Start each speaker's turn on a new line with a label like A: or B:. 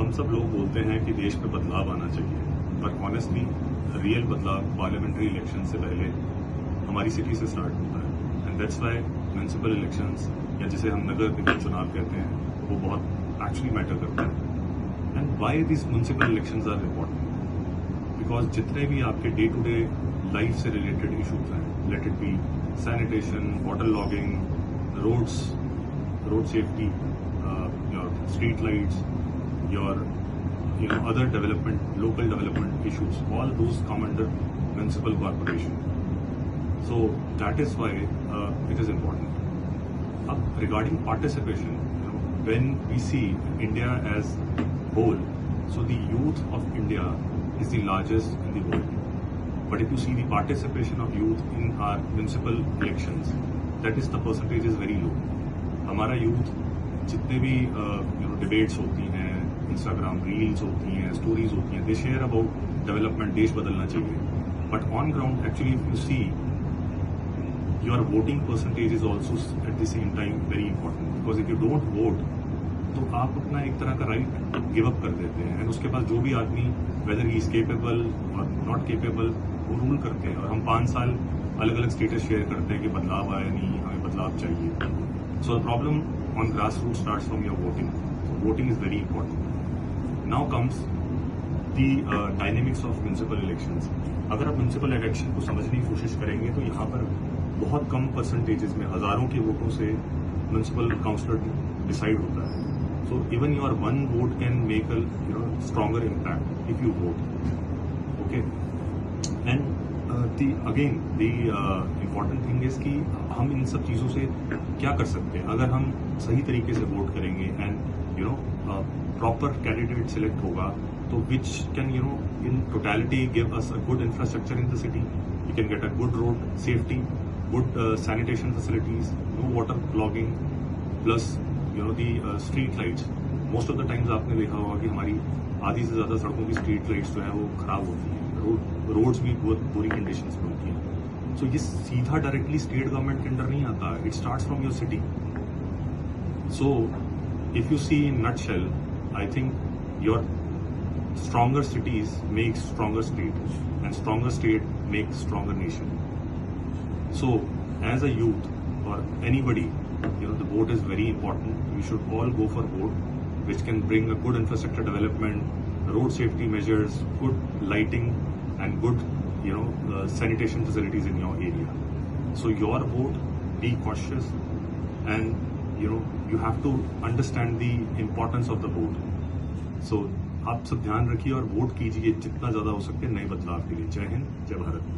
A: हम सब लोग बोलते हैं कि देश में बदलाव आना चाहिए, पर ऑनेस्टली रियल बदलाव पार्लियामेंट्री इलेक्शन से पहले हमारी सिटी से स्टार्ट होता है। And that's why municipal elections या जिसे हम नगर निगम चुनाव कहते हैं वो बहुत एक्चुअली मैटर करता है। And why this municipal elections are important, because जितने भी आपके डे टू डे लाइफ से रिलेटेड इशूज हैं, let it be sanitation, water logging, roads, road safety, your street lights, your other development, local development issues, all those come under municipal corporation. So that is why it is important. Regarding participation, when we see India as whole, so the youth of India is the largest in the world. But if you see the participation of youth in our municipal elections, that is the percentage is very low. हमारा youth जितने भी debates होती हैं, Instagram reels होती हैं, stories होती हैं, दे share about development, देश बदलना चाहिए। But on ground actually if you see your voting percentage is also at the same time very important, because if you don't vote तो आप अपना एक तरह का राइट गिव अप कर देते हैं। एंड उसके बाद जो भी आदमी वेदर ही इज केपेबल और नॉट केपेबल वो रूल करते हैं। और हम 5 साल अलग अलग स्टेटस शेयर करते हैं कि बदलाव आया नहीं, हमें बदलाव चाहिए। So the problem on grassroots starts from your voting. So voting is very important. Now comes the dynamics of municipal elections. अगर आप म्यूनिसिपल इलेक्शन को समझने की कोशिश करेंगे तो यहाँ पर बहुत कम परसेंटेजेस में, हजारों के वोटों से म्यूनिसिपल काउंसलर डिसाइड होता है। So even your one vote can make a stronger impact if you vote. Okay, and the important thing is कि हम इन सब चीज़ों से क्या कर सकते हैं। अगर हम सही तरीके से वोट करेंगे एंड प्रॉपर कैंडिडेट सिलेक्ट होगा तो which can in totality give us a good infrastructure in the city. You can get a good road safety, good sanitation facilities, no water clogging, plus the street lights. Most of the times आपने देखा होगा कि हमारी आधी से ज्यादा सड़कों की स्ट्रीट लाइट्स जो है वो खराब होती हैं, रोड्स भी बहुत बुरी कंडीशंस में होती हैं। सो ये सीधा डायरेक्टली स्टेट गवर्नमेंट के अंडर नहीं आता, it starts from your city. So if you see in nutshell, I think your stronger cities make stronger state and stronger state make stronger nation. So as a youth or anybody, the vote is very important. We should all go for vote, which can bring a good infrastructure development, road safety measures, good lighting, and good, sanitation facilities in your area. So your vote, be cautious, and you have to understand the importance of the vote. So आप सब ध्यान रखिए और vote कीजिए जितना ज्यादा हो सके नए बदलाव के लिए। जय हिंद, जय भारत।